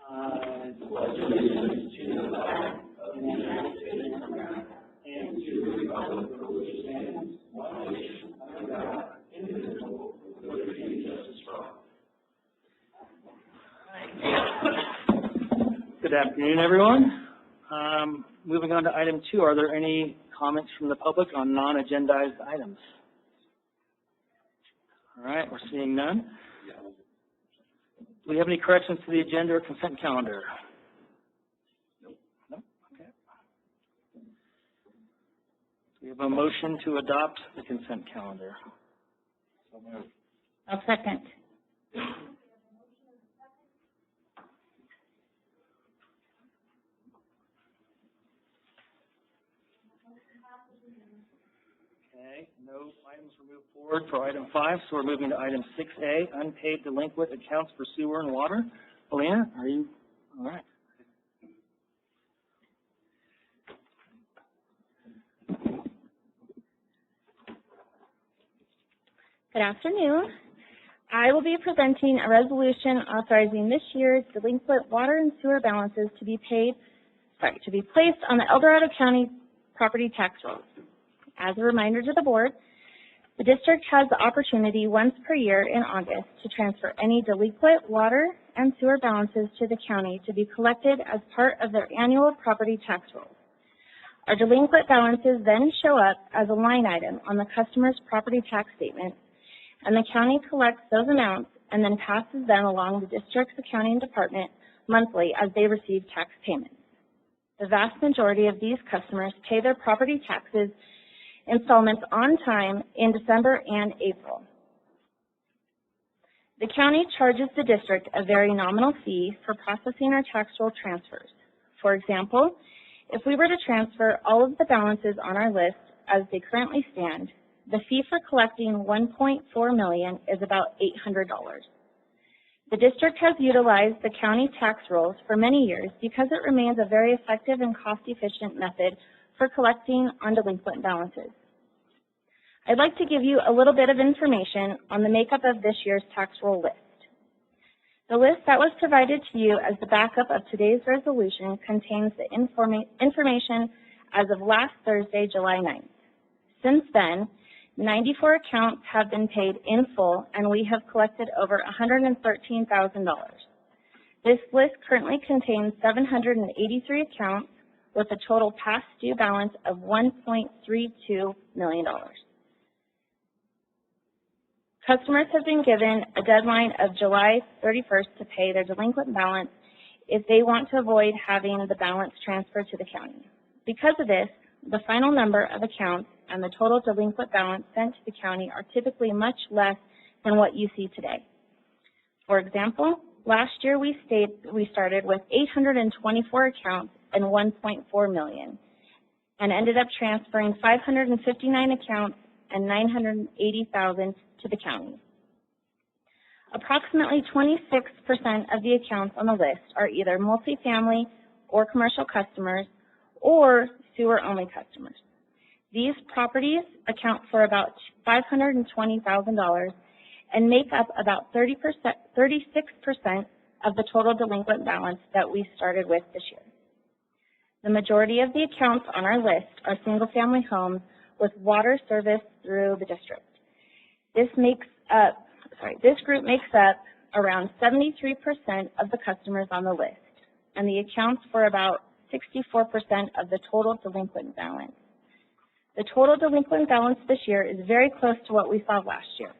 pledge allegiance to the flag of the United States of America and to the republic for which it stands, one nation, under God, indivisible, with liberty and justice for all. Good afternoon, everyone. Moving on to item 2, are there any comments from the public on non-agendized items? All right, we're seeing none. Do we have any corrections to the agenda or consent calendar? No? Okay. Do we have a motion to adopt the consent calendar? So moved. I'll second. Okay, no items were moved forward for item 5, so we're moving to item 6A, unpaid delinquent accounts for sewer and water. Alina, are you all right? Good afternoon. I will be presenting a resolution authorizing this year's delinquent water and sewer balances to be placed on the El Dorado County property tax rolls. As a reminder to the board, the district has the opportunity once per year in August to transfer any delinquent water and sewer balances to the county to be collected as part of their annual property tax rolls. Our delinquent balances then show up as a line item on the customer's property tax statement, and the county collects those amounts and then passes them along the district's accounting department monthly as they receive tax payments. The vast majority of these customers pay their property taxes installments on time in December and April. The county charges the district a very nominal fee for processing our tax roll transfers. For example, if we were to transfer all of the balances on our list as they currently stand, the fee for collecting $1.4 million is about $800. The district has utilized the county tax rolls for many years because it remains a very effective and cost-efficient method for collecting on delinquent balances. I'd like to give you a little bit of information on the makeup of this year's tax roll list. The list that was provided to you as the backup of today's resolution contains the information as of last Thursday, July 9th. Since then, 94 accounts have been paid in full, and we have collected over $113,000. This list currently contains 783 accounts with a total past due balance of $1.32 million. Customers have been given a deadline of July 31st to pay their delinquent balance if they want to avoid having the balance transferred to the county. Because of this, the final number of accounts and the total delinquent balance sent to the county are typically much less than what you see today. For example, last year we started with 824 accounts and $1.4 million and ended up transferring 559 accounts and $980,000 to the county. Approximately 26% of the accounts on the list are either multifamily or commercial customers or sewer-only customers. These properties account for about $520,000 and make up about 36% of the total delinquent balance that we started with this year. The majority of the accounts on our list are single-family homes with water service through the district. This group makes up around 73% of the customers on the list, and the accounts for about 64% of the total delinquent balance. The total delinquent balance this year is very close to what we saw last year.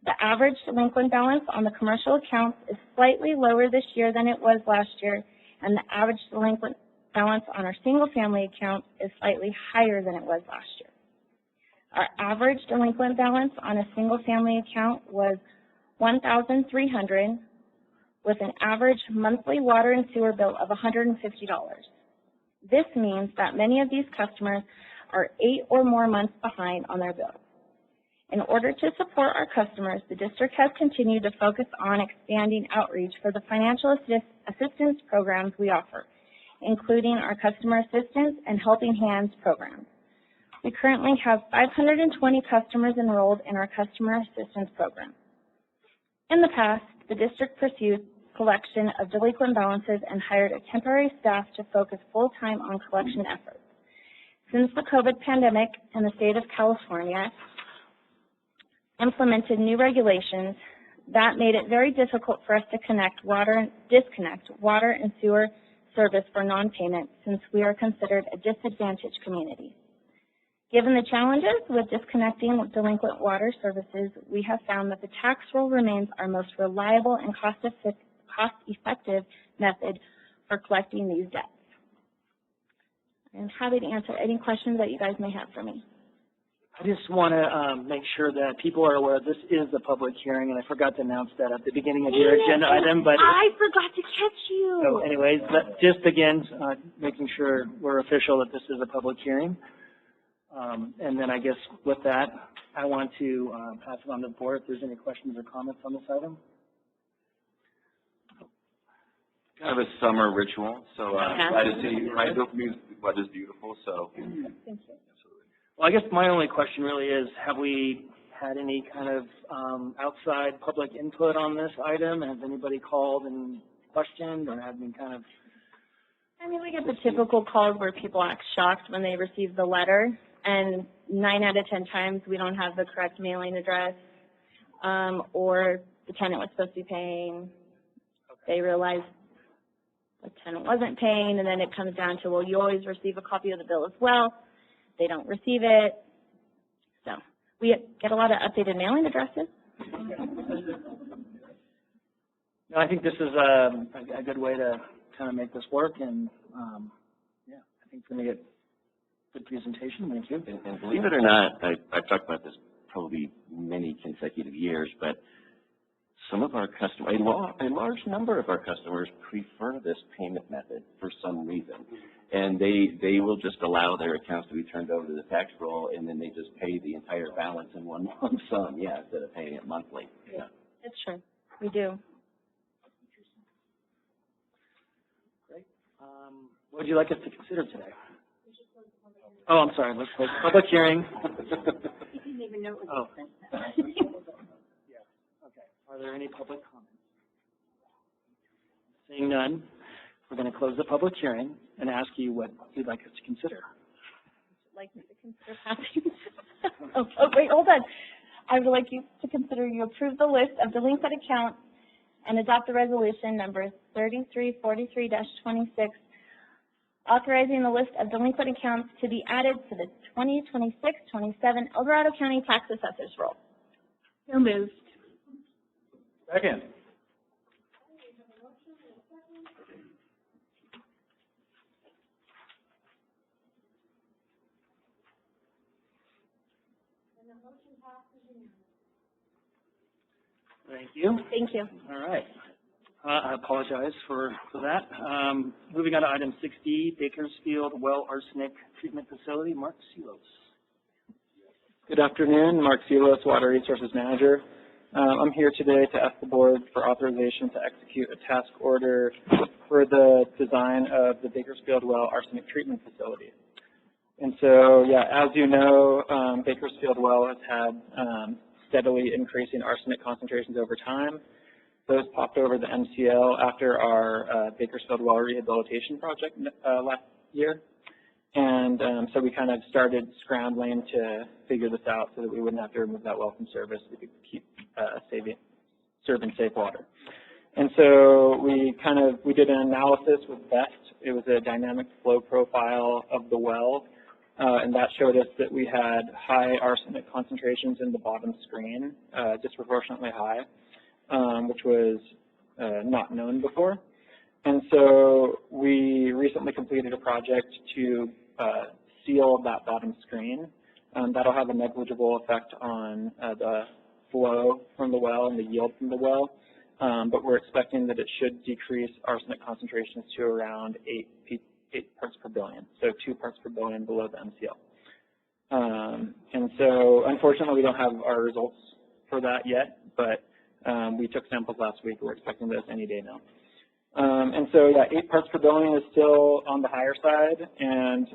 The average delinquent balance on the commercial accounts is slightly lower this year than it was last year, and the average delinquent balance on our single-family accounts is slightly higher than it was last year. Our average delinquent balance on a single-family account was $1,300 with an average monthly water and sewer bill of $150. This means that many of these customers are 8 or more months behind on their bills. In order to support our customers, the district has continued to focus on expanding outreach for the financial assistance programs we offer, including our customer assistance and helping hands programs. We currently have 520 customers enrolled in our customer assistance program. In the past, the district pursued collection of delinquent balances and hired a temporary staff to focus full-time on collection efforts. Since the COVID pandemic and the state of California implemented new regulations, that made it very difficult for us to disconnect water and sewer service for non-payment, since we are considered a disadvantaged community. Given the challenges with disconnecting delinquent water services, we have found that the tax roll remains our most reliable and cost-effective method for collecting these debts. I'm happy to answer any questions that you guys may have for me. I just want to make sure that people are aware this is a public hearing, and I forgot to announce that at the beginning of your agenda item. But I forgot to catch you. So anyways, but just again, making sure we're official that this is a public hearing. And then I guess with that, I want to pass it on to the board if there's any questions or comments on this item. Kind of a summer ritual, so glad to see you. Right, the weather's beautiful, so. Thank you. Absolutely. Well, I guess my only question really is, have we had any kind of outside public input on this item? Has anybody called and questioned, or have been kind of? I mean, we get the typical calls where people act shocked when they receive the letter, and 9 out of 10 times we don't have the correct mailing address, or the tenant was supposed to be paying. They realize the tenant wasn't paying, and then it comes down to, well, you always receive a copy of the bill as well. They don't receive it. So we get a lot of updated mailing addresses. No, I think this is a good way to kind of make this work, and yeah, I think we're going to get good presentation. Thank you. And believe it or not, I've talked about this probably many consecutive years, but some of our customers, a large number of our customers prefer this payment method for some reason. And they will just allow their accounts to be turned over to the tax roll, and then they just pay the entire balance in one lump sum, instead of paying it monthly. Yeah. It's true. We do. Great. What would you like us to consider today? Oh, I'm sorry. Let's close the public hearing. You didn't even know it was open. Yeah. Okay. Are there any public comments? Seeing none, we're going to close the public hearing and ask you what you'd like us to consider. Like me to consider passing. Wait, hold on. I would like you to consider you approve the list of delinquent accounts and adopt the resolution number 3343-26, authorizing the list of delinquent accounts to be added to the 2026-27 El Dorado County Tax Assessors Roll. So moved. Second. Thank you. Thank you. All right. I apologize for that. Moving on to item 6D, Bakersfield Well Arsenic Treatment Facility. Mark Selos. Good afternoon. Mark Selos, Water Resources Manager. I'm here today to ask the board for authorization to execute a task order for the design of the Bakersfield Well Arsenic Treatment Facility. And so, as you know, Bakersfield Well has had steadily increasing arsenic concentrations over time. Those popped over the MCL after our Bakersfield Well Rehabilitation Project last year. And so we kind of started scrambling to figure this out so that we wouldn't have to remove that well from service. We could keep serving safe water. And so we did an analysis with BEST. It was a dynamic flow profile of the well. And that showed us that we had high arsenic concentrations in the bottom screen, disproportionately high, which was not known before. And so we recently completed a project to seal that bottom screen. That'll have a negligible effect on the flow from the well and the yield from the well, but we're expecting that it should decrease arsenic concentrations to around 8 parts per billion, so 2 parts per billion below the MCL. And so unfortunately we don't have our results for that yet, but we took samples last week. We're expecting those any day now. And so 8 parts per billion is still on the higher side, and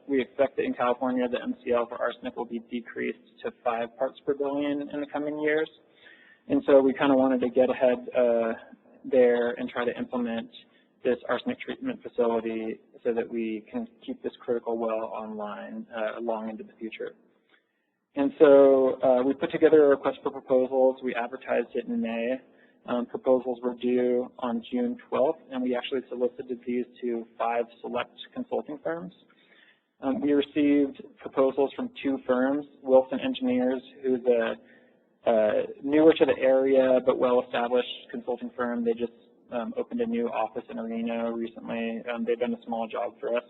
we expect that in California the MCL for arsenic will be decreased to 5 parts per billion in the coming years. And so we kind of wanted to get ahead there and try to implement this arsenic treatment facility so that we can keep this critical well online long into the future. And so we put together a request for proposals. We advertised it in May. Proposals were due on June 12th, and we actually solicited these to 5 select consulting firms. We received proposals from 2 firms, Wilson Engineers, who's a newer to the area but well-established consulting firm. They just opened a new office in Reno recently. They've done a small job for us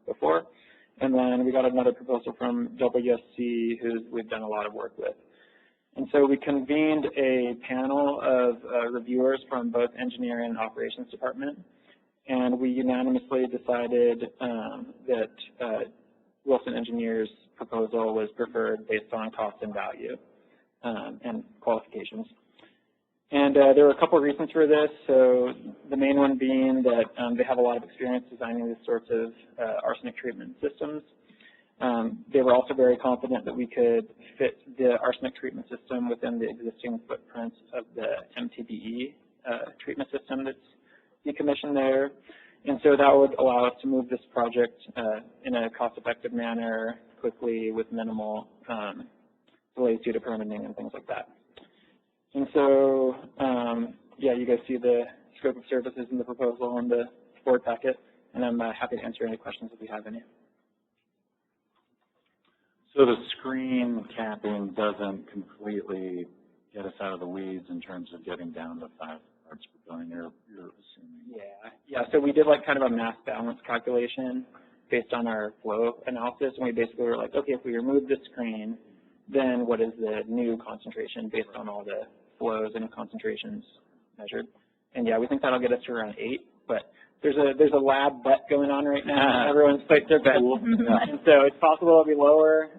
before. And then we got another proposal from WSC, who we've done a lot of work with. And so we convened a panel of reviewers from both engineering and operations department, and we unanimously decided that Wilson Engineers' proposal was preferred based on cost and value and qualifications. And there were a couple of reasons for this. So the main one being that they have a lot of experience designing these sorts of arsenic treatment systems. They were also very confident that we could fit the arsenic treatment system within the existing footprint of the MTBE treatment system that's decommissioned there. And so that would allow us to move this project in a cost-effective manner, quickly, with minimal delays due to permitting and things like that. And so, yeah, you guys see the scope of services in the proposal in the board packet, and I'm happy to answer any questions if we have any. So the screen capping doesn't completely get us out of the weeds in terms of getting down to 5 parts per billion, you're assuming? Yeah, so we did like kind of a mass balance calculation based on our flow analysis, and we basically were like, okay, if we remove the screen, then what is the new concentration based on all the flows and concentrations measured? And yeah, we think that'll get us to around 8, but there's a lab bet going on right now. Everyone's placed their bet. And so it's possible it'll be lower,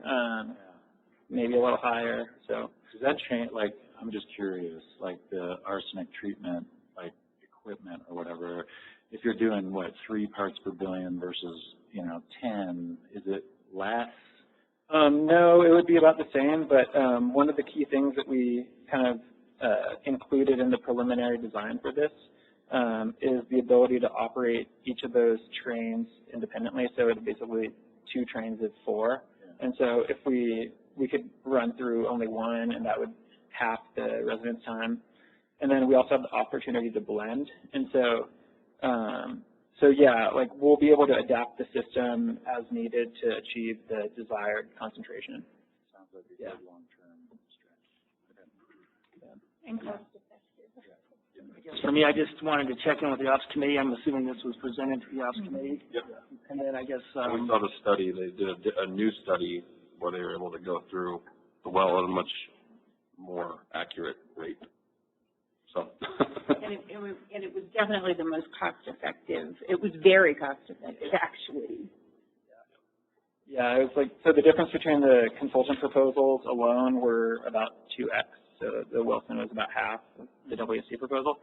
maybe a little higher. So does that change, like, I'm just curious, like the arsenic treatment, like equipment or whatever, if you're doing, what, 3 parts per billion versus, 10, is it less? No, it would be about the same, but one of the key things that we kind of included in the preliminary design for this is the ability to operate each of those trains independently. So it's basically 2 trains of 4. Yeah. And so if we could run through only one, and that would half the residence time. And then we also have the opportunity to blend. And so, yeah, like we'll be able to adapt the system as needed to achieve the desired concentration. Sounds like a good long-term stretch. Okay. And cost effective. I guess for me, I just wanted to check in with the ops committee. I'm assuming this was presented to the ops committee. Yep. And then I guess we saw the study. They did a new study where they were able to go through the well at a much more accurate rate. So. and it was definitely the most cost effective. It was very cost effective, actually. Yeah, it was like, so the difference between the consultant proposals alone were about 2x. So the Wilson was about half of the WSC proposal.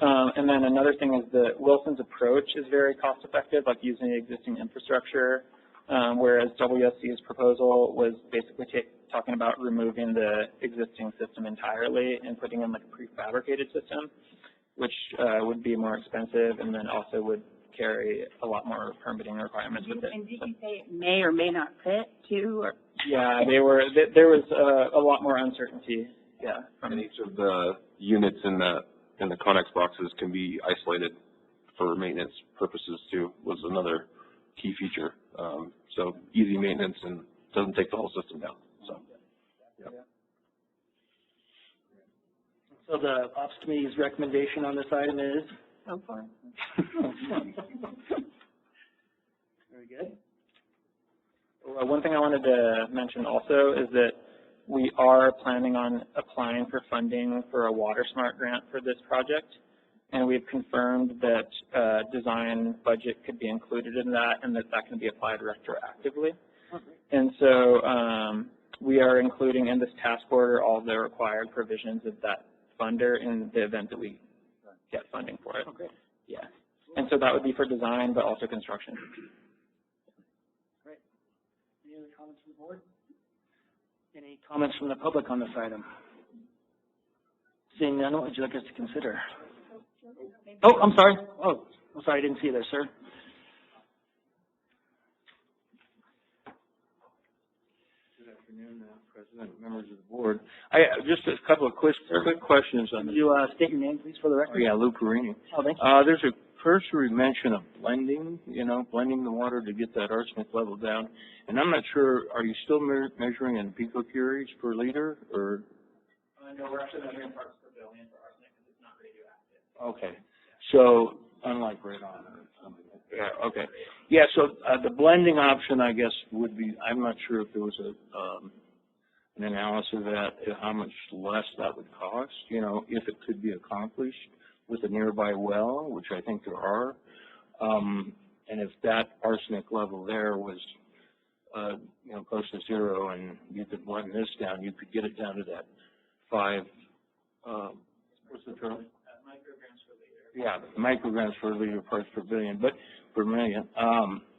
And then another thing is that Wilson's approach is very cost effective, like using the existing infrastructure, whereas WSC's proposal was basically talking about removing the existing system entirely and putting in like a prefabricated system, which would be more expensive and then also would carry a lot more permitting requirements with it. And did you say it may or may not fit too? Or? Yeah, there was a lot more uncertainty. Yeah. And each of the units in the Connex boxes can be isolated for maintenance purposes too, was another key feature. So easy maintenance and doesn't take the whole system down. So, yeah. so the ops committee's recommendation on this item is? So far. Very good. Well, one thing I wanted to mention also is that we are planning on applying for funding for a Water Smart grant for this project, and we've confirmed that design budget could be included in that and that can be applied retroactively. Okay. And so we are including in this task order all the required provisions of that funder in the event that we get funding for it. Okay. Yeah. And so that would be for design, but also construction. Great. Any other comments from the board? Any comments from the public on this item? Seeing none, what would you like us to consider? Oh, I'm sorry. Oh, I'm sorry, I didn't see you there, sir. Good afternoon, President, members of the board. Just a couple of quick questions on Could this. you state your name, please, for the record? Oh, yeah, Lou Perini. Oh, thank you. There's a cursory mention of blending, blending the water to get that arsenic level down. And I'm not sure, are you still measuring in picocuries per liter, or? No, we're actually measuring parts per billion for arsenic because it's not radioactive. Okay. So, unlike radon or something. Yeah, okay. Yeah, so the blending option, I guess, would be, I'm not sure if there was an analysis of that, how much less that would cost, if it could be accomplished with a nearby well, which I think there are. And if that arsenic level there was, close to zero and you could blend this down, you could get it down to that 5, what's the term? Micrograms per liter. Yeah, micrograms per liter parts per billion, but per million.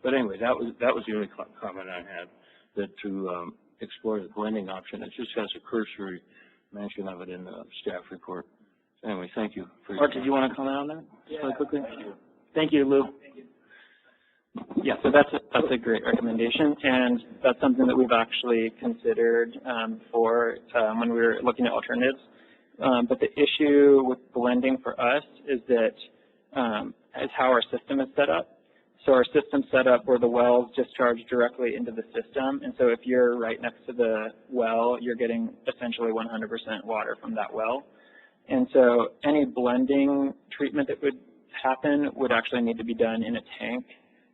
But anyway, that was the only comment I had, that to explore the blending option. It just has a cursory mention of it in the staff report. Anyway, thank you for your Art, did you want to comment on that? Just really quickly? Thank you, Lou. Yeah, so that's a great recommendation, and that's something that we've actually considered when we were looking at alternatives. But the issue with blending for us is that is how our system is set up. So our system's set up where the wells discharge directly into the system, and so if you're right next to the well, you're getting essentially 100% water from that well. And so any blending treatment that would happen would actually need to be done in a tank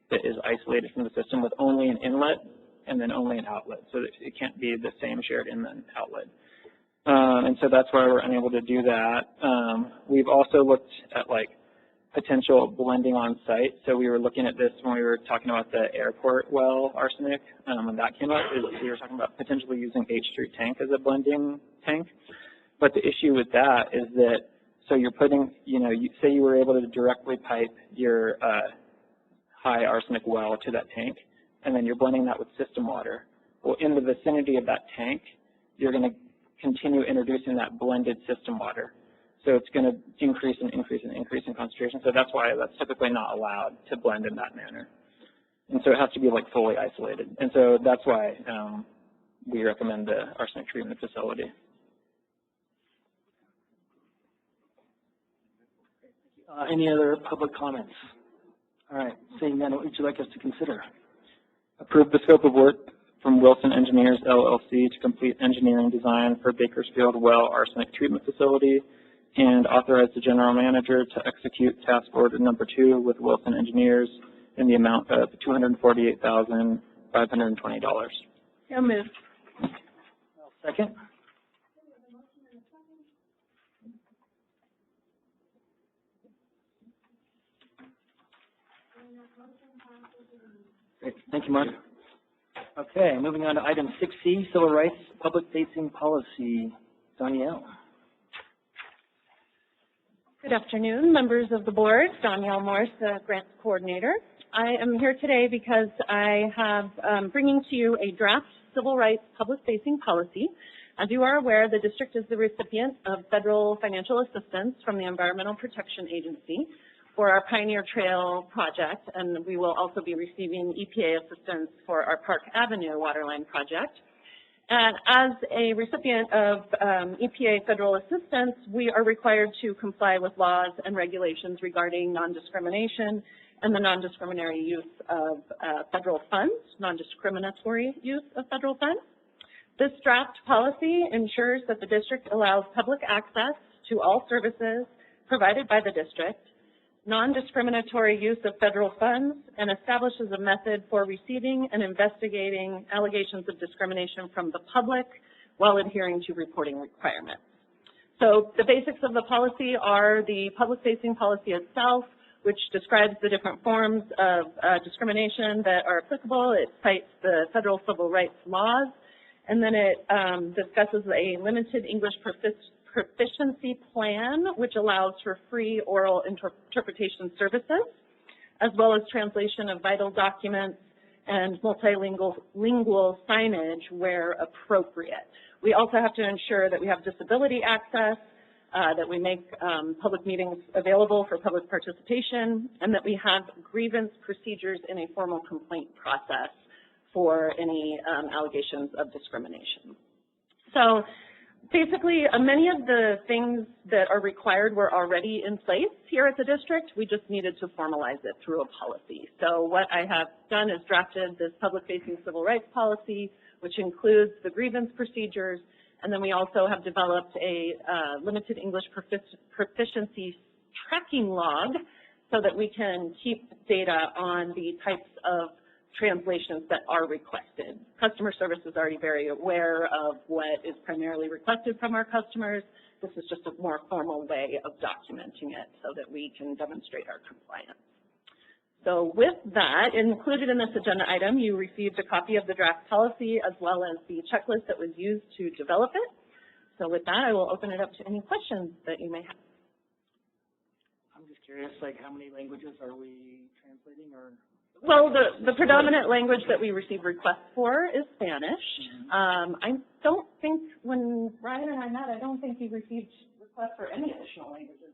that is isolated from the system with only an inlet and then only an outlet. So that it can't be the same shared inlet and outlet. And so that's why we're unable to do that. We've also looked at potential blending on site. So we were looking at this when we were talking about the airport well arsenic. When that came up, we were talking about potentially using H Street tank as a blending tank. But the issue with that is that, so you're putting, say you were able to directly pipe your high arsenic well to that tank, and then you're blending that with system water. Well, in the vicinity of that tank, you're going to continue introducing that blended system water. So it's going to increase and increase and increase in concentration. So that's why that's typically not allowed to blend in that manner. And so it has to be fully isolated. And so that's why we recommend the arsenic treatment facility. Any other public comments? All right, seeing none, what would you like us to consider? Approve the scope of work from Wilson Engineers, LLC to complete engineering design for Bakersfield Well Arsenic Treatment Facility, and authorize the general manager to execute task order number 2 with Wilson Engineers in the amount of $248,520. So moved. Second. Great. Thank you, Mark. Okay, moving on to item 6C, Civil Rights Public-Facing Policy. Danielle. Good afternoon, members of the board. Danielle Morse, the grants coordinator. I am here today because I have bringing to you a draft civil rights public-facing policy. As you are aware, the district is the recipient of federal financial assistance from the Environmental Protection Agency for our Pioneer Trail project, and we will also be receiving EPA assistance for our Park Avenue waterline project. And as a recipient of EPA federal assistance, we are required to comply with laws and regulations regarding non-discrimination and the non-discriminatory use of federal funds, non-discriminatory use of federal funds. This draft policy ensures that the district allows public access to all services provided by the district, non-discriminatory use of federal funds, and establishes a method for receiving and investigating allegations of discrimination from the public while adhering to reporting requirements. So the basics of the policy are the public-facing policy itself, which describes the different forms of discrimination that are applicable. It cites the federal civil rights laws, and then it discusses a limited English proficiency plan, which allows for free oral interpretation services, as well as translation of vital documents and multilingual signage where appropriate. We also have to ensure that we have disability access that we make public meetings available for public participation, and that we have grievance procedures in a formal complaint process for any allegations of discrimination. So basically, many of the things that are required were already in place here at the district. We just needed to formalize it through a policy. So what I have done is drafted this public-facing civil rights policy, which includes the grievance procedures, and then we also have developed a limited English proficiency tracking log so that we can keep data on the types of translations that are requested. Customer service is already very aware of what is primarily requested from our customers. This is just a more formal way of documenting it so that we can demonstrate our compliance. So with that, included in this agenda item, you received a copy of the draft policy as well as the checklist that was used to develop it. So with that, I will open it up to any questions that you may have. I'm just curious, like, how many languages are we translating, or? Well, the predominant language that we receive requests for is Spanish. I don't think, when Ryan and I met, I don't think he received requests for any additional languages.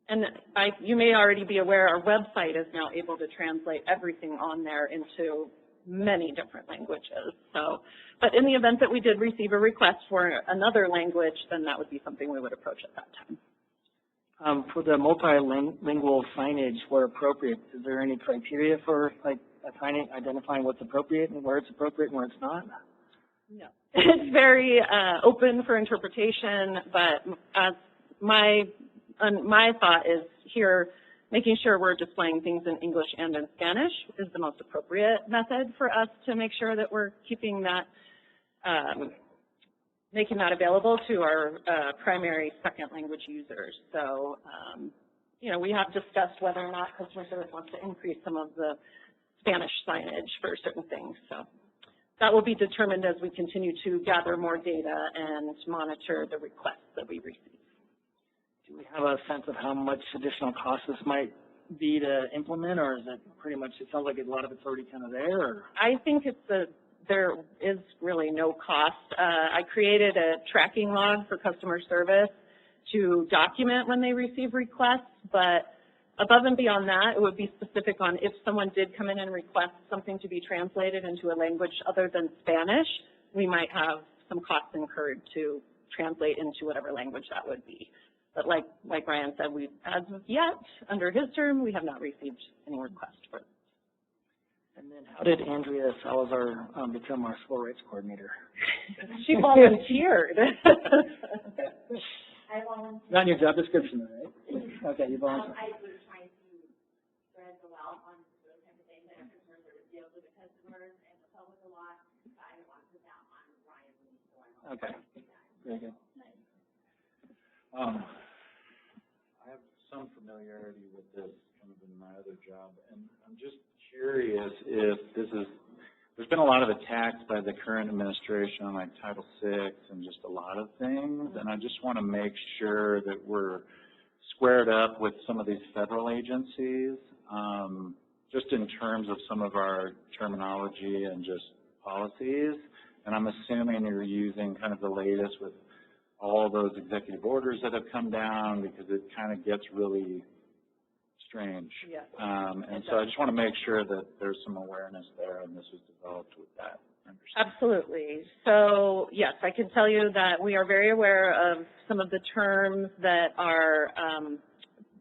And you may already be aware our website is now able to translate everything on there into many different languages. So, but in the event that we did receive a request for another language, then that would be something we would approach at that time. For the multilingual signage where appropriate, is there any criteria for, like, identifying what's appropriate and where it's appropriate and where it's not? No. It's very open for interpretation, but as my thought is here, making sure we're displaying things in English and in Spanish is the most appropriate method for us to make sure that we're keeping that, making that available to our primary second language users. So, you know, we have discussed whether or not customer service wants to increase some of the Spanish signage for certain things. So that will be determined as we continue to gather more data and monitor the requests that we receive. Do we have a sense of how much additional cost this might be to implement, or is it pretty much, it sounds like a lot of it's already kind of there? Or? I think there is really no cost. I created a tracking log for customer service to document when they receive requests, but above and beyond that, it would be specific on if someone did come in and request something to be translated into a language other than Spanish, we might have some costs incurred to translate into whatever language that would be. But like Ryan said, as of yet, under his term, we have not received any request for it. And then how did Andrea Salazar become our civil rights coordinator? She volunteered. I volunteered. Not in your job description, right? Okay, you volunteered. I was trying to spread the wealth on those type of things. I know customer service deals with the customers and the public a lot, but I didn't want to put that on Ryan. Okay, very good. I have some familiarity with this kind of in my other job, and I'm just curious if there's been a lot of attacks by the current administration on like Title VI and just a lot of things, and I just want to make sure that we're squared up with some of these federal agencies, just in terms of some of our terminology and just policies, and I'm assuming you're using kind of the latest with all those executive orders that have come down, because it kind of gets really strange. Yeah. And so I just want to make sure that there's some awareness there, and this was developed with that understanding. Absolutely. So yes, I can tell you that we are very aware of some of the terms that are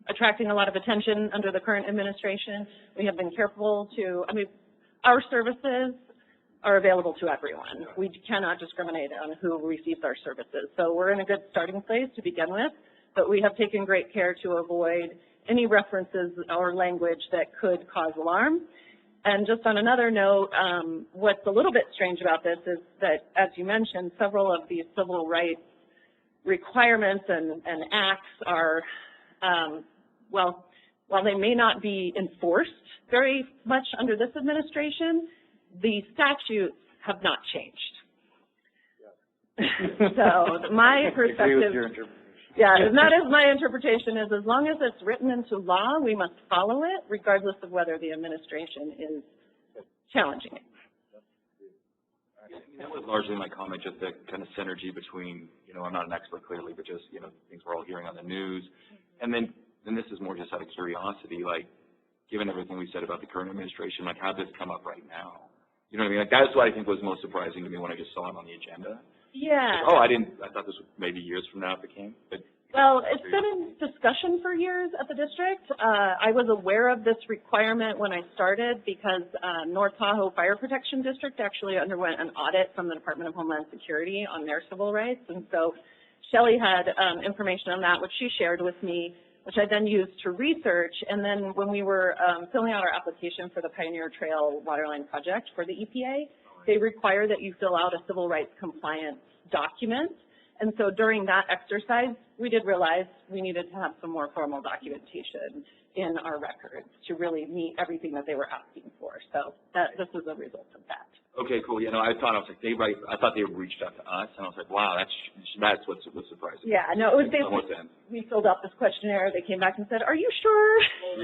attracting a lot of attention under the current administration. We have been careful to, our services are available to everyone. We cannot discriminate on who receives our services. So we're in a good starting place to begin with, but we have taken great care to avoid any references or language that could cause alarm. And just on another note, what's a little bit strange about this is that, as you mentioned, several of these civil rights requirements and acts are, while they may not be enforced very much under this administration, the statutes have not changed. So my perspective, and that is my interpretation, is as long as it's written into law, we must follow it, regardless of whether the administration is challenging it. That was largely my comment, just the kind of synergy between, you know, I'm not an expert clearly, but just, you know, things we're all hearing on the news. And then this is more just out of curiosity, like, given everything we said about the current administration, like, how did this come up right now? You know what I mean? Like, that's what I think was most surprising to me when I just saw it on the agenda. Yeah. Like, I thought this was maybe years from now it became, but. Well, it's been in discussion for years at the district. I was aware of this requirement when I started because North Tahoe Fire Protection District actually underwent an audit from the Department of Homeland Security on their civil rights. And so Shelley had information on that, which she shared with me, which I then used to research. And then when we were filling out our application for the Pioneer Trail Waterline project for the EPA, they require that you fill out a civil rights compliance document. And so during that exercise, we did realize we needed to have some more formal documentation in our records to really meet everything that they were asking for. So this was a result of that. Okay, cool. You know, I thought they reached out to us, and I was like, wow, that's what was surprising. Yeah, no, it was basically, we filled out this questionnaire. They came back and said, are you sure?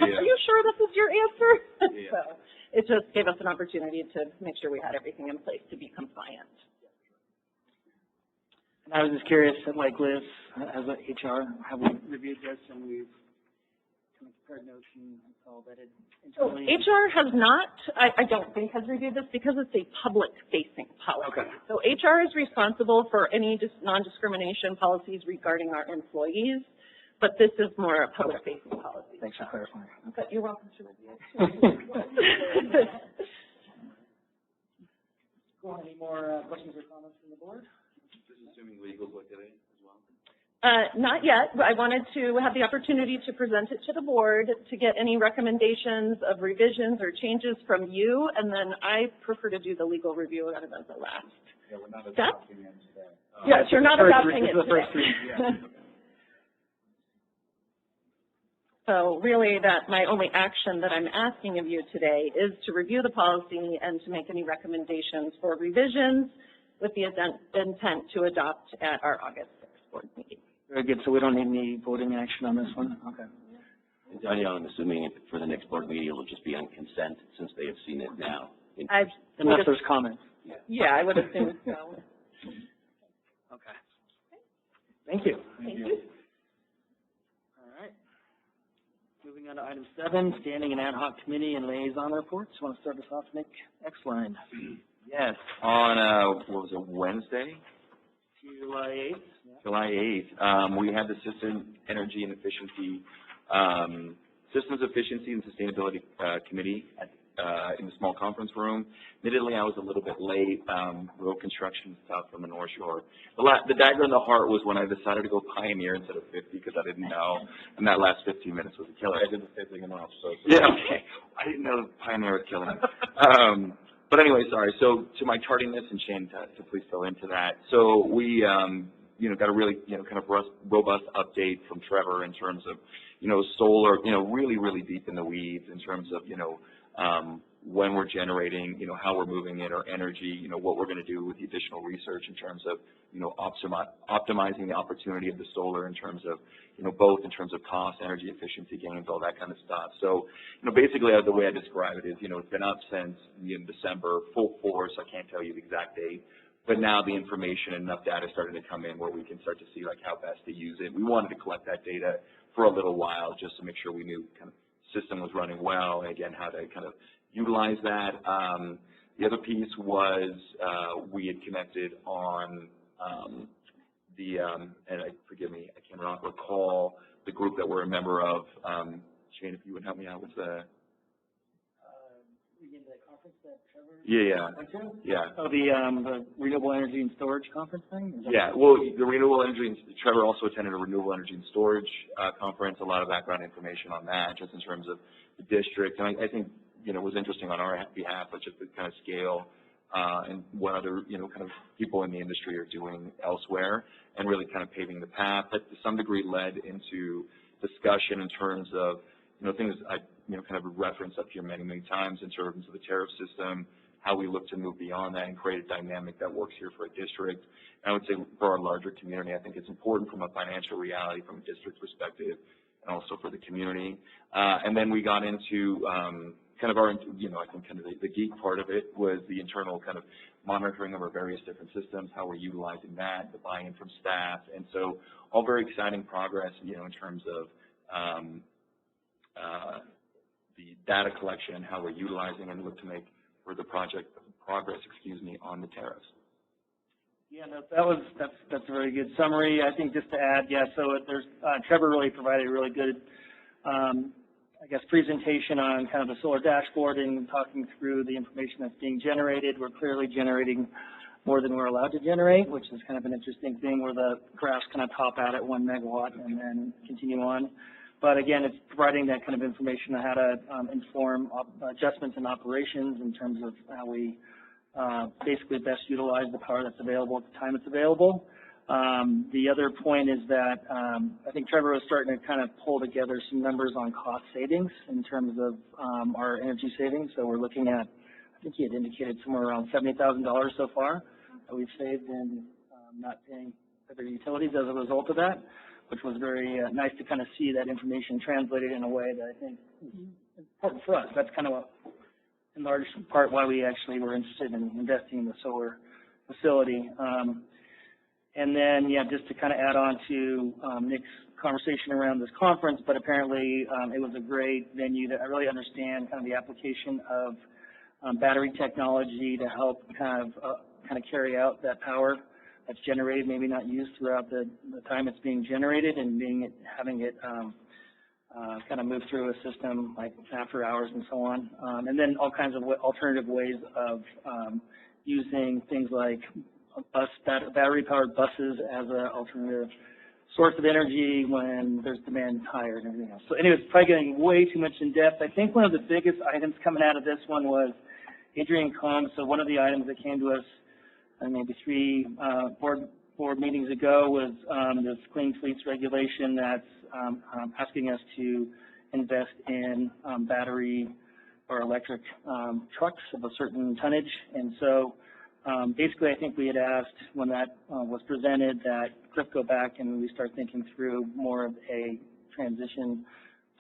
Yeah. Are you sure this is your answer? Yeah. So it just gave us an opportunity to make sure we had everything in place to be compliant. And I was just curious, like Liz, as an HR, have we reviewed this and we've kind of compared notes and it's all vetted? So HR has not, I don't think has reviewed this because it's a public-facing policy. Okay. So HR is responsible for any non-discrimination policies regarding our employees, but this is more a public-facing policy. Thanks for clarifying. But you're welcome to review it. Cool. Any more questions or comments from the board? Assuming legals looked at it as well? Not yet. I wanted to have the opportunity to present it to the board to get any recommendations of revisions or changes from you, and then I prefer to do the legal review of it as the last Yeah, we're not step. adopting it today. Yes, you're not adopting it today. today. So really my only action that I'm asking of you today is to review the policy and to make any recommendations for revisions with the intent to adopt at our August 6th board meeting. Very good. So we don't need any voting action on this one? Okay. And Danielle, I'm assuming for the next board meeting, it'll just be on consent since they have seen it now. Unless there's comments. Yeah, I would assume so. Okay. Thank you. Thank you. All right. Moving on to item 7, standing and ad hoc committee and liaison reports. Want to start us off, Nick? X-line. Yes, on, what was it, Wednesday? July 8th. Yeah. July 8th, we had the Systems Energy and Efficiency, Systems Efficiency and Sustainability Committee in the small conference room. Admittedly, I was a little bit late. Road construction south from the North Shore. The dagger in the heart was when I decided to go Pioneer instead of 50 because I didn't know, and that last 15 minutes was a killer. I did the same thing enough, so. Yeah, okay. I didn't know Pioneer was killing me. But anyway, sorry. So to my tardiness, and Shane, to please fill into that. So we, you know, got a really, you know, kind of robust update from Trevor in terms of, you know, solar, you know, really, really deep in the weeds in terms of, you know, when we're generating, you know, how we're moving in our energy, you know, what we're going to do with the additional research in terms of, you know, optimizing the opportunity of the solar in terms of, you know, both in terms of cost, energy efficiency gains, all that kind of stuff. So, you know, basically the way I describe it is, you know, it's been up since December, full force. I can't tell you the exact date, but now the information and enough data starting to come in where we can start to see like how best to use it. We wanted to collect that data for a little while just to make sure we knew kind of system was running well, and again, how to kind of utilize that. The other piece was we had connected on and forgive me, I can't recall the group that we're a member of. Shane, if you would help me out with the. Conference that Trevor Yeah. Oh, the Renewable Energy and Storage Conference thing? Yeah, well, the Renewable Energy, and Trevor also attended a Renewable Energy and Storage conference, a lot of background information on that, just in terms of the district. And I think, you know, it was interesting on our behalf, but just the kind of scale and what other, you know, kind of people in the industry are doing elsewhere, and really kind of paving the path. That to some degree led into discussion in terms of, you know, things I, you know, kind of referenced up here many, many times in terms of the tariff system, how we look to move beyond that and create a dynamic that works here for a district. And I would say for our larger community, I think it's important from a financial reality, from a district perspective, and also for the community. And then we got into kind of our, you know, I think kind of the geek part of it was the internal kind of monitoring of our various different systems, how we're utilizing that, the buy-in from staff, and so all very exciting progress, in terms of the data collection, how we're utilizing and look to make further progress, on the tariffs. Yeah, no, that's a very good summary. I think just to add, so there's Trevor really provided a really good, presentation on kind of the solar dashboard and talking through the information that's being generated. We're clearly generating more than we're allowed to generate, which is kind of an interesting thing where the graphs kind of top out at 1 megawatt and then continue on. But again, it's providing that kind of information on how to inform adjustments in operations in terms of how we basically best utilize the power that's available at the time it's available. The other point is that I think Trevor was starting to kind of pull together some numbers on cost savings in terms of our energy savings. So we're looking at, I think he had indicated somewhere around $70,000 so far that we've saved in not paying other utilities as a result of that, which was very nice to kind of see that information translated in a way that I think is important for us. That's kind of in large part why we actually were interested in investing in the solar facility. And then, just to kind of add on to Nick's conversation around this conference, but apparently it was a great venue to really understand kind of the application of battery technology to help kind of carry out that power that's generated, maybe not used throughout the time it's being generated, and having it kind of move through a system like after hours and so on. And then all kinds of alternative ways of using things like battery-powered buses as an alternative source of energy when there's demand higher and everything else. So anyway, it's probably getting way too much in depth. I think one of the biggest items coming out of this one was Adrian Combs. So one of the items that came to us maybe 3 board meetings ago was this Clean Fleets regulation that's asking us to invest in battery or electric trucks of a certain tonnage. And so basically, I think we had asked when that was presented that Cliff go back and we start thinking through more of a transition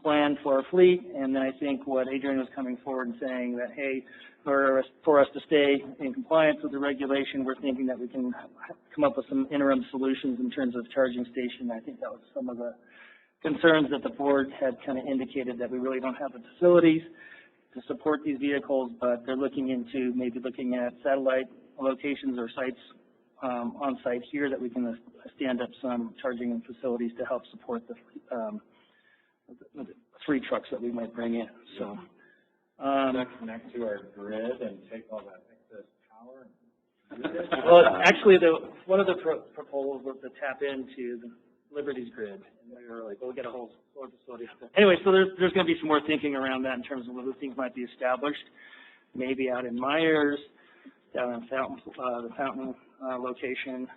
plan for our fleet. And then I think what Adrian was coming forward and saying that, hey, for us to stay in compliance with the regulation, we're thinking that we can come up with some interim solutions in terms of charging station. I think that was some of the concerns that the board had kind of indicated, that we really don't have the facilities to support these vehicles, but they're looking into maybe looking at satellite locations or sites on site here that we can stand up some charging facilities to help support the 3 trucks that we might bring in. So does that connect to our grid and take all that excess power? Well, actually, one of the proposals was to tap into the Liberty's grid, and we were like, well, we got a whole solar facility. Anyway, so there's going to be some more thinking around that in terms of whether things might be established, maybe out in Myers, down in the Fountain location,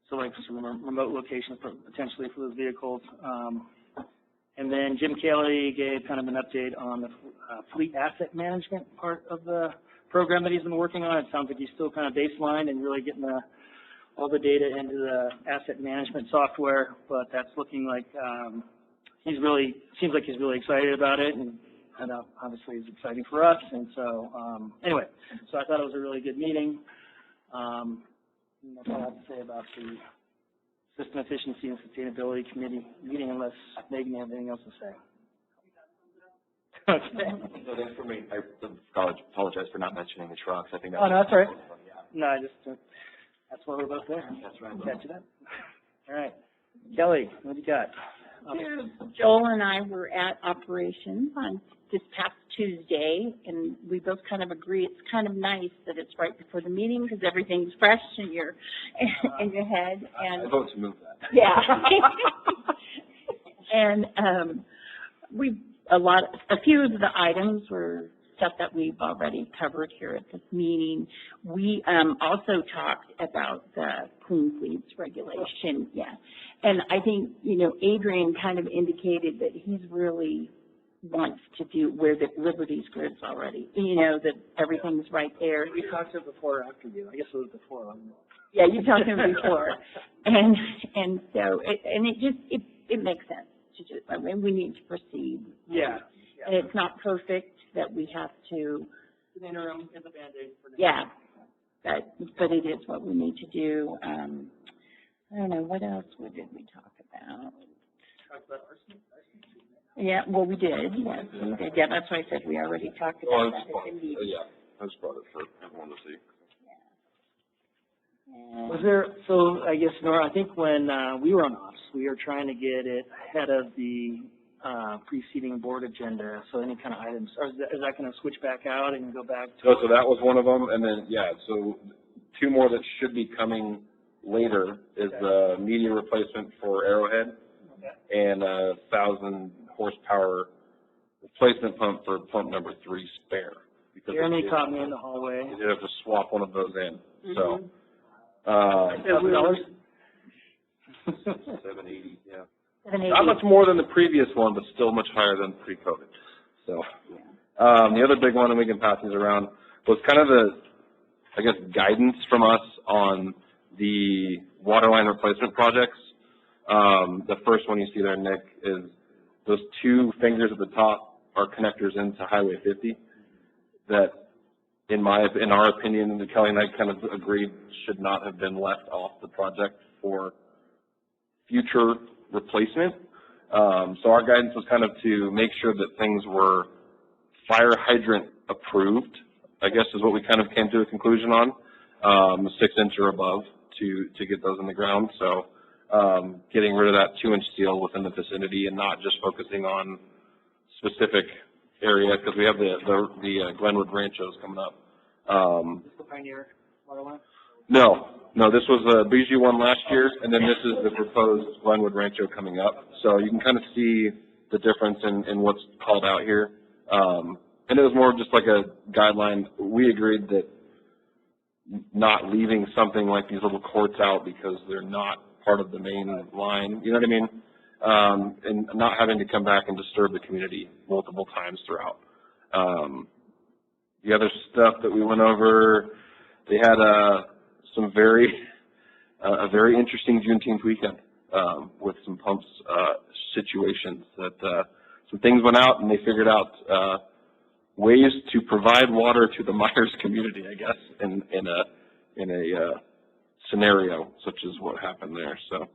so like some remote locations potentially for those vehicles. And then Jim Kelly gave kind of an update on the fleet asset management part of the program that he's been working on. It sounds like he's still kind of baseline and really getting all the data into the asset management software, but that's looking like seems like he's really excited about it, and obviously it's exciting for us. And so anyway, so I thought it was a really good meeting. That's all I have to say about the System Efficiency and Sustainability Committee meeting, unless Megan, you have anything else to say. Okay. So then for me, I apologize for not mentioning the trucks. I think that no, that's all right. Yeah. No, I just, that's why we're both there. That's right. Catch it up. All right. Kelly, what do you got? Joel and I were at operations on this past Tuesday, and we both kind of agree it's kind of nice that it's right before the meeting because everything's fresh in your in your head. And I vote to move that. Yeah. And a few of the items were stuff that we've already covered here at this meeting. We also talked about the Clean Fleets regulation, and I think, Adrian kind of indicated that he's really wants to do where the Liberty's grid's already, that everything's right there. We talked to it before or after you. I guess it was before. Yeah, you talked to him before. And so, it makes sense to just, I mean, we need to proceed. Yeah. And it's not perfect that we have to. The interim is a Band-Aid for the Yeah. But but it is what we need to do. I don't know, what else did we talk about? Yeah, well, we did, yes, we did. Yeah, that's why I said we already talked about that. I just brought it for everyone to see. Was there, so I guess, Nora, I think when we were on ops, we were trying to get it ahead of the preceding board agenda, so any kind of items, or is that going to switch back out and go back to? So that was one of them, and then, so two more that should be coming later is the media replacement for Arrowhead and 1,000 horsepower replacement pump for pump number 3 spare. Jeremy caught me in the hallway. You did have to swap one of those in, so. $7. 780, yeah. 780. Not much more than the previous one, but still much higher than pre-COVID. So, the other big one, and we can pass these around, was kind of the, I guess, guidance from us on the water line replacement projects. The first one you see there, Nick, is those 2 fingers at the top are connectors into Highway 50 that, in our opinion, Kelly and I kind of agreed should not have been left off the project for future replacement. So our guidance was kind of to make sure that things were fire hydrant approved, I guess is what we kind of came to a conclusion on, 6 inch or above to get those in the ground. So getting rid of that 2-inch steel within the vicinity and not just focusing on specific area, because we have the Glenwood Ranchos coming up. Is the Pioneer water line? No, this was a Bijou one last year, and then this is the proposed Glenwood Rancho coming up. So you can kind of see the difference in what's called out here. And it was more just like a guideline. We agreed that not leaving something like these little courts out because they're not part of the main line, you know what I mean? And not having to come back and disturb the community multiple times throughout. The other stuff that we went over, they had a very interesting Juneteenth weekend with some pumps situations that some things went out and they figured out ways to provide water to the Myers community, I guess, in a scenario such as what happened there. So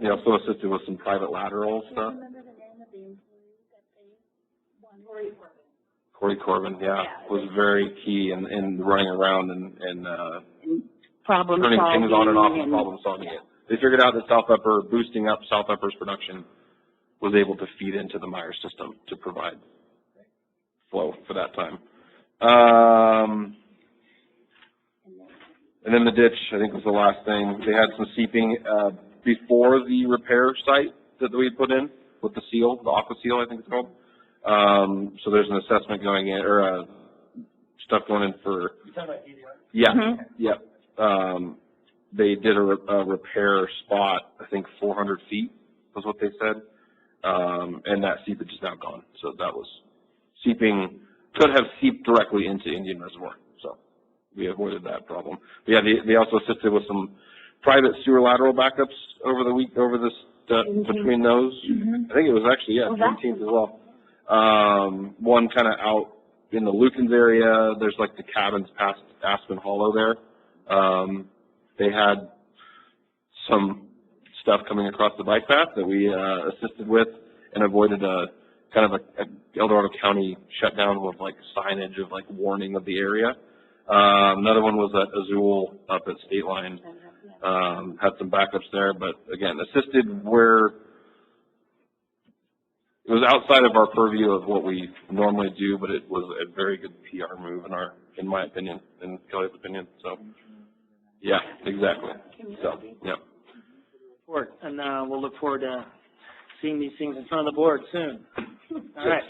they also assisted with some private lateral stuff. Corey Corbin, was very key in running around and turning things on and off and problem solving it. They figured out that boosting up South Upper's production was able to feed into the Myers system to provide flow for that time. And then the ditch, I think, was the last thing. They had some seeping before the repair site that we put in with the seal, the aqua seal, I think it's called. So there's an assessment going in, or stuff going in for. You're talking about ADR? Yeah, yeah. They did a repair spot, I think 400 feet was what they said, and that seepage is now gone. So that was seeping, could have seeped directly into Indian Reservoir. So we avoided that problem. But yeah, they also assisted with some private sewer lateral backups over the week, between those. I think it was actually, Juneteenth as well. One kind of out in the Lukens area. There's like the cabins past Aspen Hollow there. They had some stuff coming across the bike path that we assisted with and avoided a kind of a El Dorado County shutdown with like signage of like warning of the area. Another one was at Azul up at State Line. Had some backups there, but again, assisted where it was outside of our purview of what we normally do, but it was a very good PR move in my opinion, in Kelly's opinion. So, yeah, exactly. So, yeah. And we'll look forward to seeing these things in front of the board soon. All right.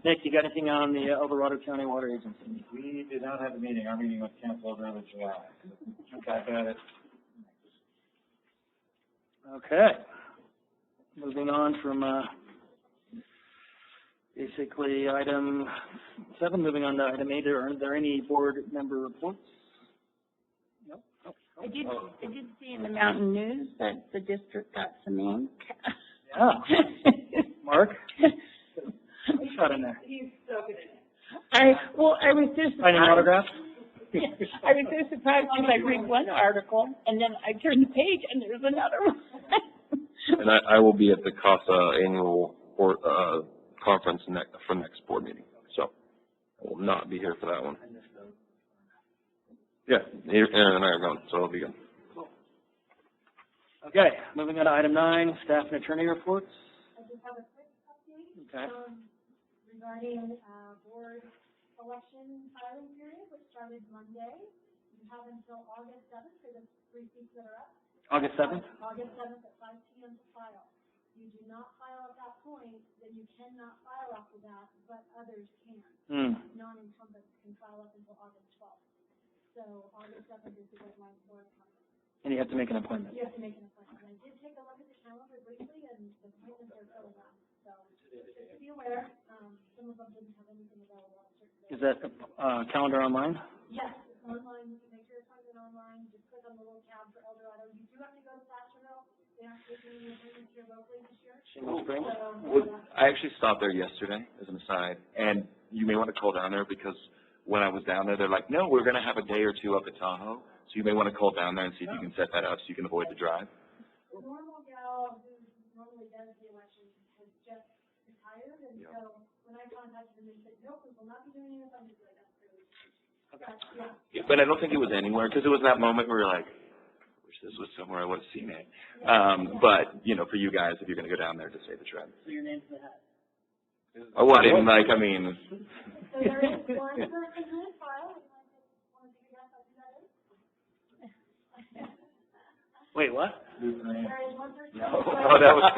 Nick, you got anything on the El Dorado County Water Agency? We did not have a meeting. Our meeting was canceled early July. Okay. Got it. Okay. Moving on from basically item 7, moving on to item 8. Are there any board member reports? No. I did see in the Mountain News that the district got some ink. Yeah. Mark? Shot in there. I was just finding autographs? I was so surprised because I read one article and then I turn the page and there's another one. And I will be at the CASA annual board, conference for next board meeting, so I will not be here for that one. Yeah, Aaron and I are going, so I'll be good. Okay, moving on to item 9, staff and attorney reports. I just have a quick update. Okay. Regarding board election filing period, which started Monday. You have until August 7th for the 3 seats that are up. August 7th? August 7th at 5 p.m. to file. You do not file at that point, then you cannot file after that, but others can. Non-incumbents can file up until August 12th. So August 7th is the deadline for it. And you have to make an appointment. You have to make an appointment. I did take a look at the calendar briefly, and the appointments are filling up. So just to be aware, some of them didn't have anything available on certain days. Is that calendar online? Yes, it's online. You can make your appointment online. Just click on the little tab for El Dorado. You do have to go to Placerville. They aren't taking any appointments here locally this year. Shingle Spring? I actually stopped there yesterday, as an aside, and you may want to call down there because when I was down there, they're like, no, we're going to have a day or two up at Tahoe, so you may want to call down there and see if you can set that up so you can avoid the drive. The normal gal who normally does the election has just retired, and so when I contacted them, they said, nope, we will not be doing anything. I'm just like, that's really okay. Yeah, but I don't think it was anywhere because it was that moment where we're like, I wish this was somewhere I would have seen it. But, you know, for you guys, if you're going to go down there, just save the trip. So your name's in the hat. Oh, what? I mean. So there is one person who is filed. Want to take a guess at who that is? Wait, what? There is one person. Oh, that was.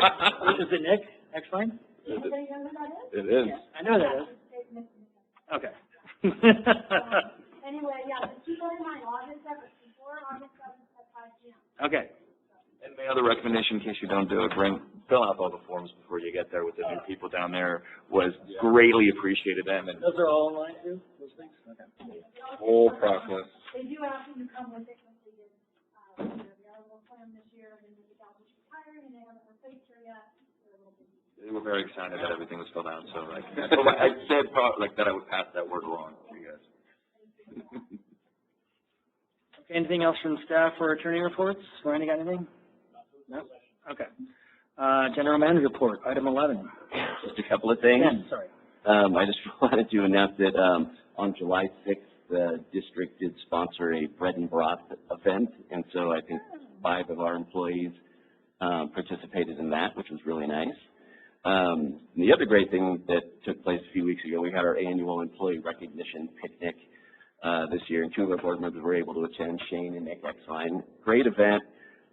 Is it Nick? X-Line? Anybody know who that is? It is. I know that is. Okay. Anyway, yeah, just keep that in mind. August 7th, before August 7th at 5 p.m. Okay. And my other recommendation, in case you don't do it, fill out all the forms before you get there with the new people down there. Was greatly appreciated them. And Those are all online too, those things? Okay. Whole process. They do ask you to come with it completed. The eligible plan this year, and then the gal was retired, and they haven't replaced her yet. they were very excited that everything was filled out. So like, I said that I would pass that word along to you guys. Okay, anything else from staff or attorney reports? Randy, got anything? No? Okay. General manager report, item 11. Just a couple of things. 10, sorry. I just wanted to announce that on July 6th, the district did sponsor a bread and broth event, and so I think 5 of our employees participated in that, which was really nice. The other great thing that took place a few weeks ago, we had our annual employee recognition picnic this year, and 2 of our board members were able to attend, Shane and Nick Exline. Great event.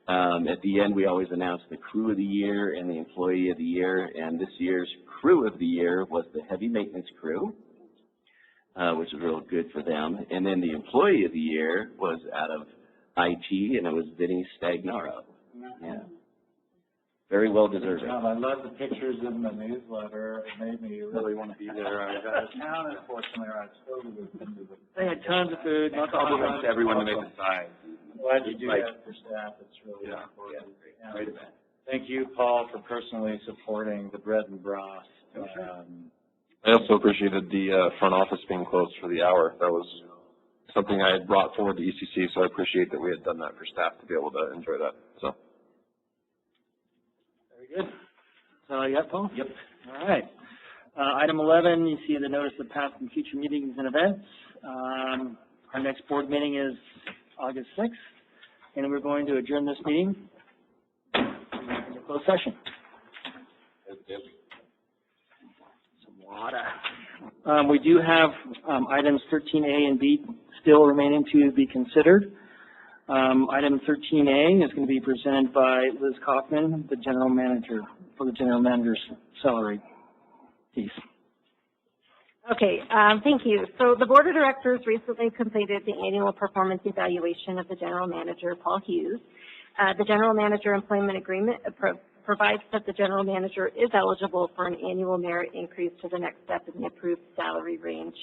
At the end, we always announce the crew of the year and the employee of the year, and this year's crew of the year was the heavy maintenance crew, which was real good for them. And then the employee of the year was out of IT, and it was Vinny Stagnaro. Yeah. Very well deserved. I love the pictures in the newsletter. It made me really want to be there. I was out of town, unfortunately, or I totally would have been to the. They had tons of food. Compliments to everyone that made the sign. Glad you do that for staff. It's really important. Yeah, great event. Thank you, Paul, for personally supporting the bread and broth. I also appreciated the front office being closed for the hour. That was something I had brought forward to ECC, so I appreciate that we had done that for staff to be able to enjoy that. So. Very good. So you got Paul? Yep. All right. Item 11, you see the notice of past and future meetings and events. Our next board meeting is August 6th, and we're going to adjourn this meeting in a closed session. Some water. We do have items 13A and B still remaining to be considered. Item 13A is going to be presented by Liz Kaufman, the general manager, for the general manager's salary piece. Okay, thank you. So the Board of Directors recently completed the annual performance evaluation of the General Manager, Paul Hughes. The General Manager Employment Agreement provides that the General Manager is eligible for an annual merit increase to the next step in the approved salary range,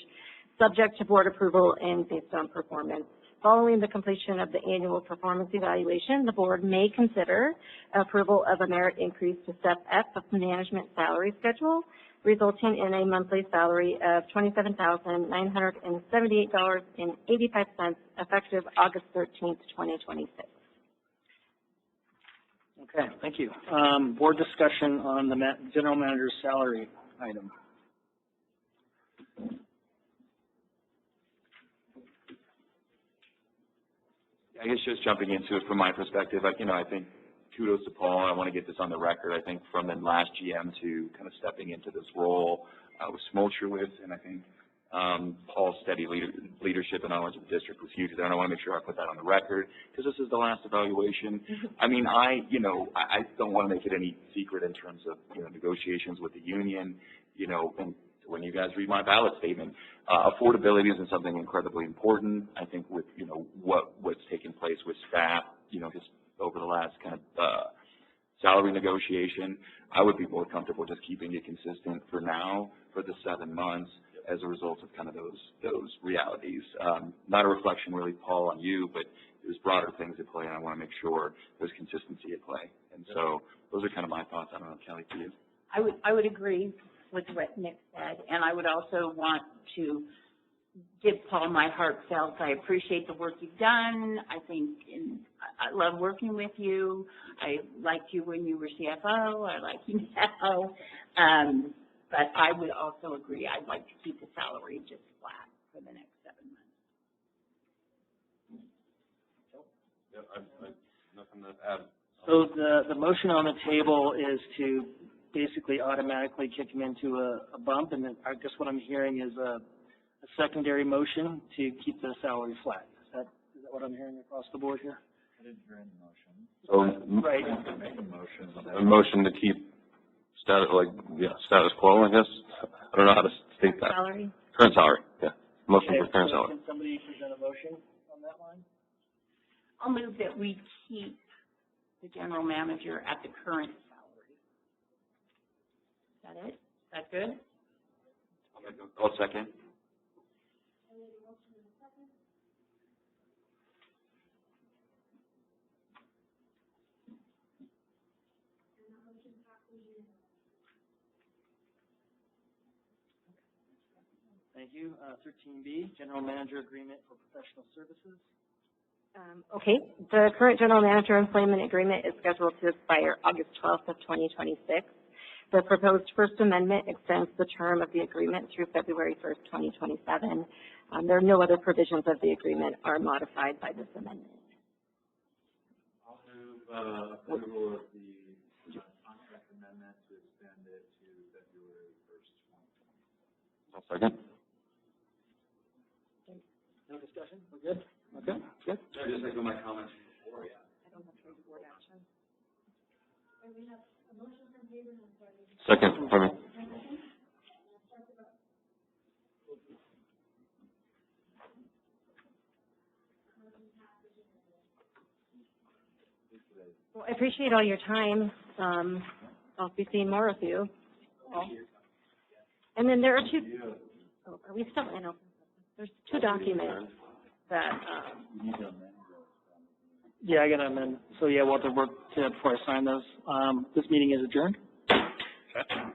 subject to Board approval and based on performance. Following the completion of the annual performance evaluation, the board may consider approval of a merit increase to step F of the management salary schedule, resulting in a monthly salary of $27,978.85 effective August 13th, 2026. Okay, thank you. Board discussion on the general manager's salary item. I guess just jumping into it from my perspective, I think kudos to Paul. I want to get this on the record. I think from the last GM to kind of stepping into this role was tumultuous, and I think Paul's steady leadership and knowledge of the district was huge. And I want to make sure I put that on the record because this is the last evaluation. I mean, I don't want to make it any secret in terms of negotiations with the union. And when you guys read my ballot statement, affordability isn't something incredibly important. I think with what's taken place with staff, just over the last kind of salary negotiation, I would be more comfortable just keeping it consistent for now for the 7 months as a result of kind of those realities. Not a reflection really, Paul, on you, but there's broader things at play, and I want to make sure there's consistency at play. And so those are kind of my thoughts. I don't know, Kelly, to you. I would agree with what Nick said, and I would also want to give Paul my heartfelt. I appreciate the work you've done. I love working with you. I liked you when you were CFO. I like you now. But I would also agree. I'd like to keep the salary just flat for the next 7 months. Yeah, I've nothing to add. So the motion on the table is to basically automatically kick him into a bump, and then I guess what I'm hearing is a secondary motion to keep the salary flat. Is that what I'm hearing across the board here? I didn't hear any motion. So right. Make a motion. A motion to keep status quo, I guess. I don't know how to state that. Salary? Current salary, yeah. Motion for current so salary. Can somebody present a motion on that line? I'll move that we keep the general manager at the current salary. Is that it? Is that good? I'll second. Thank you. 13B, General Manager Agreement for Professional Services. Okay. The current general manager employment agreement is scheduled to expire August 12th of 2026. The proposed First Amendment extends the term of the agreement through February 1st, 2027. There are no other provisions of the agreement are modified by this amendment. I'll move approval of the contract amendment to extend it to February 1st, 2020. I'll second. No discussion? We're good? Okay, good. I just echo my comments from before, yeah. I don't have to read board action. We have a motion from David and a Second, for me. Well, I appreciate all your time. I'll be seeing more of you. And then there are two, are we still in? There's 2 documents that, Yeah, I got to amend. So yeah, we'll have to work before I sign those. This meeting is adjourned.